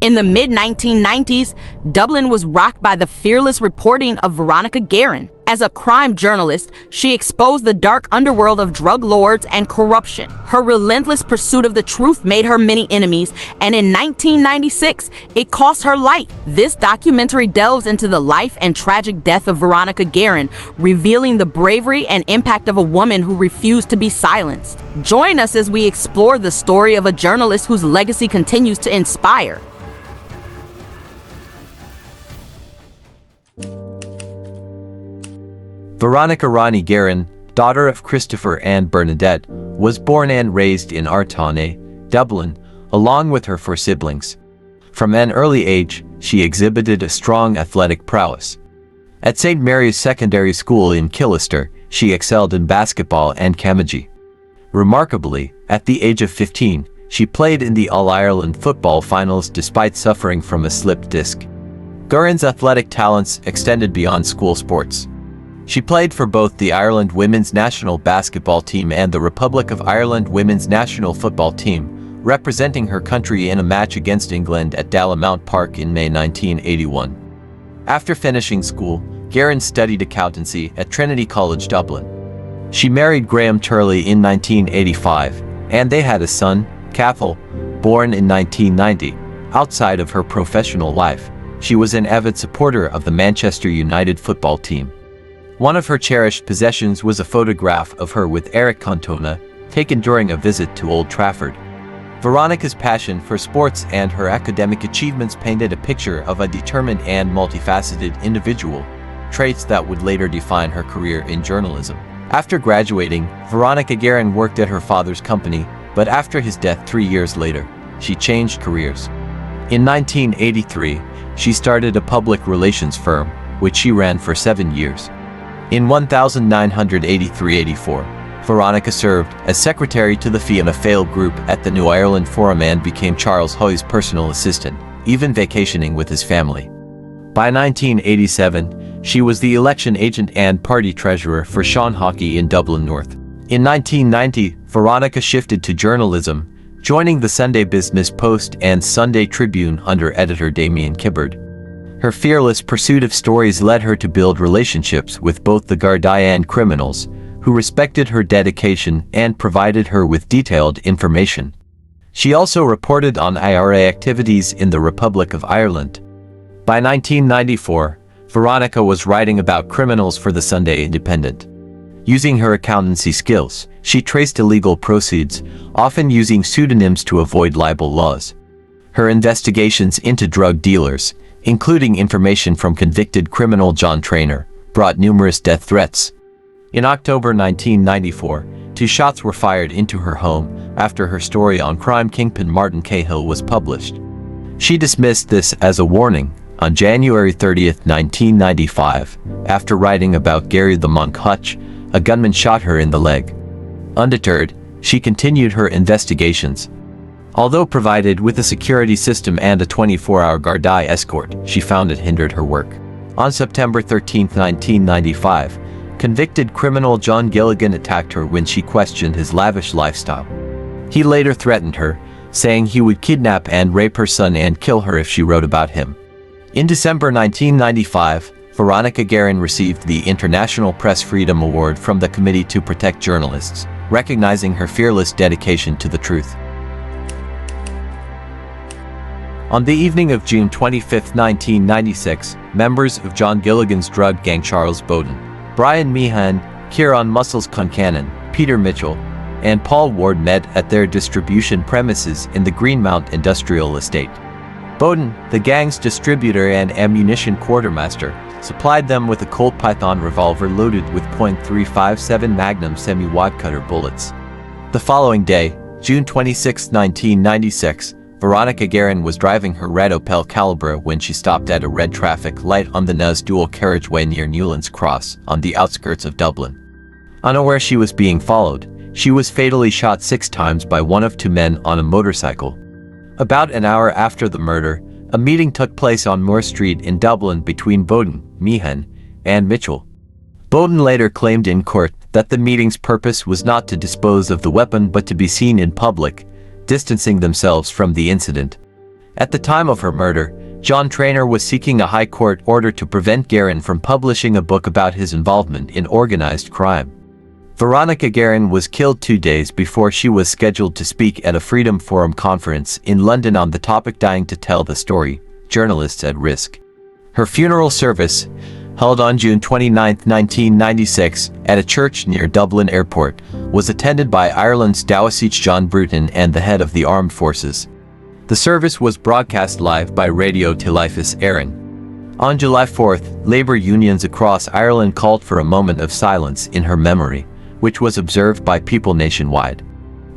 In the mid-1990s, Dublin was rocked by the fearless reporting of Veronica Guerin. As a crime journalist, she exposed the dark underworld of drug lords and corruption. Her relentless pursuit of the truth made her many enemies, and in 1996, it cost her life. This documentary delves into the life and tragic death of Veronica Guerin, revealing the bravery and impact of a woman who refused to be silenced. Join us as we explore the story of a journalist whose legacy continues to inspire. Veronica Guerin, daughter of Christopher and Bernadette, was born and raised in Artane, Dublin, along with her four siblings. From an early age, she exhibited a strong athletic prowess. At St. Mary's Secondary School in Killister, she excelled in basketball and camogie. Remarkably, at the age of 15, she played in the All-Ireland football finals despite suffering from a slipped disc. Guerin's athletic talents extended beyond school sports. She played for both the Ireland women's national basketball team and the Republic of Ireland women's national football team, representing her country in a match against England at Dallamount Park in May 1981. After finishing school, Guerin studied accountancy at Trinity College Dublin. She married Graham Turley in 1985, and they had a son, Cathal, born in 1990. Outside of her professional life, she was an avid supporter of the Manchester United football team. One of her cherished possessions was a photograph of her with Eric Cantona, taken during a visit to Old Trafford. Veronica's passion for sports and her academic achievements painted a picture of a determined and multifaceted individual, traits that would later define her career in journalism. After graduating, Veronica Guerin worked at her father's company, but after his death 3 years later, she changed careers. In 1983, she started a public relations firm, which she ran for 7 years. In 1983-84, Veronica served as secretary to the Fianna Fáil group at the New Ireland Forum and became Charles Hoy's personal assistant, even vacationing with his family. By 1987, she was the election agent and party treasurer for Sean Hawkey in Dublin North. In 1990, Veronica shifted to journalism, joining the Sunday Business Post and Sunday Tribune under editor Damien Kibbard. Her fearless pursuit of stories led her to build relationships with both the Gardaí and criminals, who respected her dedication and provided her with detailed information. She also reported on IRA activities in the Republic of Ireland. By 1994, Veronica was writing about criminals for the Sunday Independent. Using her accountancy skills, she traced illegal proceeds, often using pseudonyms to avoid libel laws. Her investigations into drug dealers, including information from convicted criminal John Traynor, brought numerous death threats. In October 1994, 2 shots were fired into her home after her story on crime kingpin Martin Cahill was published. She dismissed this as a warning. On January 30, 1995, after writing about Gary the Monk Hutch, a gunman shot her in the leg. Undeterred, she continued her investigations. Although provided with a security system and a 24-hour Gardaí escort, she found it hindered her work. On September 13, 1995, convicted criminal John Gilligan attacked her when she questioned his lavish lifestyle. He later threatened her, saying he would kidnap and rape her son and kill her if she wrote about him. In December 1995, Veronica Guerin received the International Press Freedom Award from the Committee to Protect Journalists, recognizing her fearless dedication to the truth. On the evening of June 25, 1996, members of John Gilligan's drug gang Charles Bowden, Brian Meehan, Kieran Muscles Concannon, Peter Mitchell, and Paul Ward met at their distribution premises in the Greenmount Industrial Estate. Bowden, the gang's distributor and ammunition quartermaster, supplied them with a Colt Python revolver loaded with .357 Magnum semi-wad cutter bullets. The following day, June 26, 1996, Veronica Guerin was driving her red Opel Calibra when she stopped at a red traffic light on the Nuz dual carriageway near Newlands Cross, on the outskirts of Dublin. Unaware she was being followed, she was fatally shot 6 times by one of 2 men on a motorcycle. About an hour after the murder, a meeting took place on Moore Street in Dublin between Bowden, Meehan, and Mitchell. Bowden later claimed in court that the meeting's purpose was not to dispose of the weapon but to be seen in public, distancing themselves from the incident. At the time of her murder, John Traynor was seeking a high court order to prevent Guerin from publishing a book about his involvement in organized crime. Veronica Guerin was killed 2 days before she was scheduled to speak at a Freedom Forum conference in London on the topic Dying to Tell the Story, Journalists at Risk. Her funeral service, held on June 29, 1996, at a church near Dublin Airport, was attended by Ireland's Taoiseach John Bruton and the head of the armed forces. The service was broadcast live by Radio Telefís Éireann. On July 4th, Labour unions across Ireland called for a moment of silence in her memory, which was observed by people nationwide.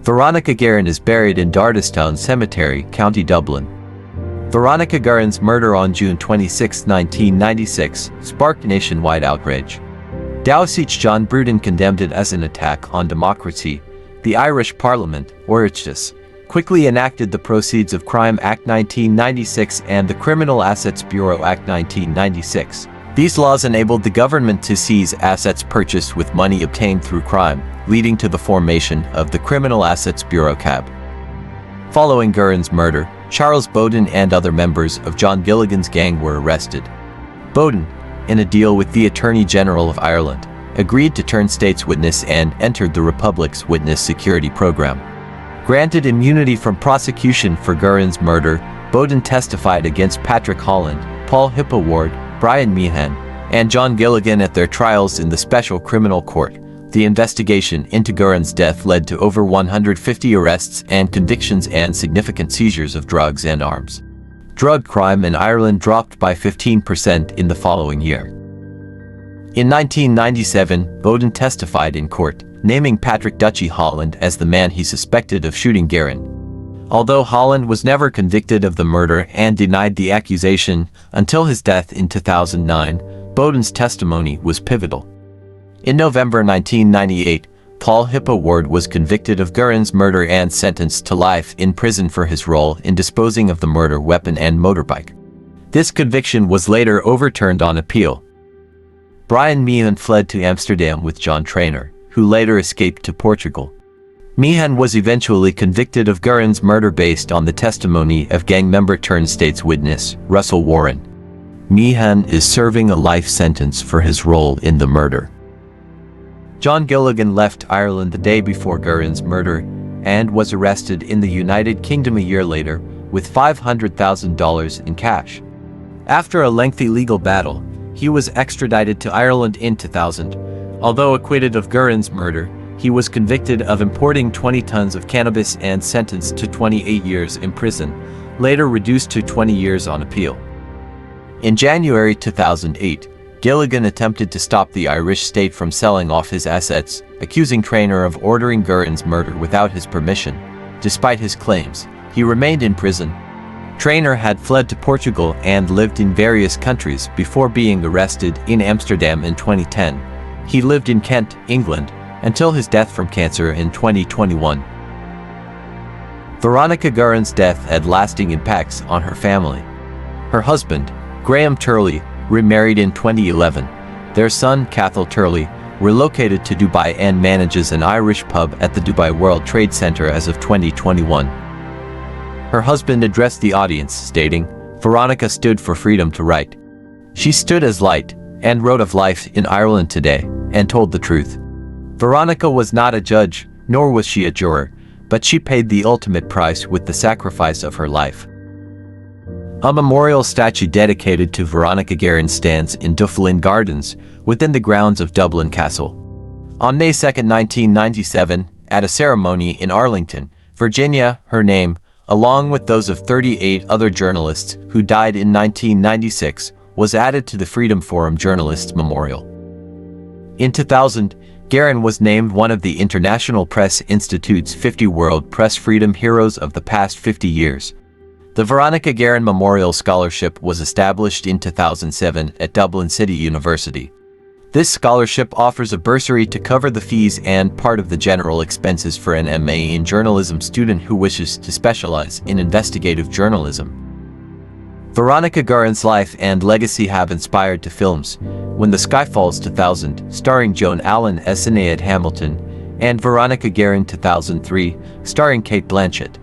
Veronica Guerin is buried in Dardistown Cemetery, County Dublin. Veronica Guerin's murder on June 26, 1996, sparked nationwide outrage. Taoiseach John Bruton condemned it as an attack on democracy. The Irish Parliament, Oireachtas, quickly enacted the Proceeds of Crime Act 1996 and the Criminal Assets Bureau Act 1996. These laws enabled the government to seize assets purchased with money obtained through crime, leading to the formation of the Criminal Assets Bureau (CAB). Following Guerin's murder, Charles Bowden and other members of John Gilligan's gang were arrested. Bowden, in a deal with the Attorney General of Ireland, agreed to turn state's witness and entered the Republic's witness security program. Granted immunity from prosecution for Guerin's murder, Bowden testified against Patrick Holland, Paul Hippo Ward, Brian Meehan, and John Gilligan at their trials in the Special Criminal Court. The investigation into Guerin's death led to over 150 arrests and convictions and significant seizures of drugs and arms. Drug crime in Ireland dropped by 15% in the following year. In 1997, Bowden testified in court, naming Patrick "Dutchy" Holland as the man he suspected of shooting Guerin. Although Holland was never convicted of the murder and denied the accusation until his death in 2009, Bowden's testimony was pivotal. In November 1998, Paul Hippo Ward was convicted of Guerin's murder and sentenced to life in prison for his role in disposing of the murder weapon and motorbike. This conviction was later overturned on appeal. Brian Meehan fled to Amsterdam with John Traynor, who later escaped to Portugal. Meehan was eventually convicted of Guerin's murder based on the testimony of gang member turned state's witness, Russell Warren. Meehan is serving a life sentence for his role in the murder. John Gilligan left Ireland the day before Guerin's murder and was arrested in the United Kingdom a year later with $500,000 in cash. After a lengthy legal battle, he was extradited to Ireland in 2000. Although acquitted of Guerin's murder, he was convicted of importing 20 tons of cannabis and sentenced to 28 years in prison, later reduced to 20 years on appeal. In January 2008, Gilligan attempted to stop the Irish state from selling off his assets, accusing Traynor of ordering Guerin's murder without his permission. Despite his claims, he remained in prison. Traynor had fled to Portugal and lived in various countries before being arrested in Amsterdam in 2010. He lived in Kent, England, until his death from cancer in 2021. Veronica Guerin's death had lasting impacts on her family. Her husband, Graham Turley, remarried in 2011. Their son, Cathal Turley, relocated to Dubai and manages an Irish pub at the Dubai World Trade Center as of 2021. Her husband addressed the audience, stating, "Veronica stood for freedom to write. She stood as light and wrote of life in Ireland today and told the truth. Veronica was not a judge, nor was she a juror, but she paid the ultimate price with the sacrifice of her life." A memorial statue dedicated to Veronica Guerin stands in Dublin Gardens, within the grounds of Dublin Castle. On May 2, 1997, at a ceremony in Arlington, Virginia, her name, along with those of 38 other journalists who died in 1996, was added to the Freedom Forum Journalists Memorial. In 2000, Guerin was named one of the International Press Institute's 50 World Press Freedom Heroes of the past 50 years. The Veronica Guerin Memorial Scholarship was established in 2007 at Dublin City University. This scholarship offers a bursary to cover the fees and part of the general expenses for an MA in journalism student who wishes to specialize in investigative journalism. Veronica Guerin's life and legacy have inspired to films When the Sky Falls 2000, starring Joan Allen as Sinead Hamilton, and Veronica Guerin 2003, starring Kate Blanchett.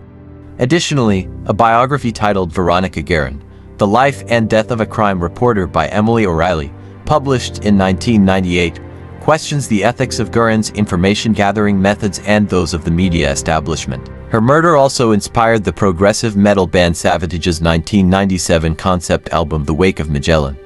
Additionally, a biography titled Veronica Guerin, The Life and Death of a Crime Reporter by Emily O'Reilly, published in 1998, questions the ethics of Guerin's information-gathering methods and those of the media establishment. Her murder also inspired the progressive metal band Savage's 1997 concept album The Wake of Magellan.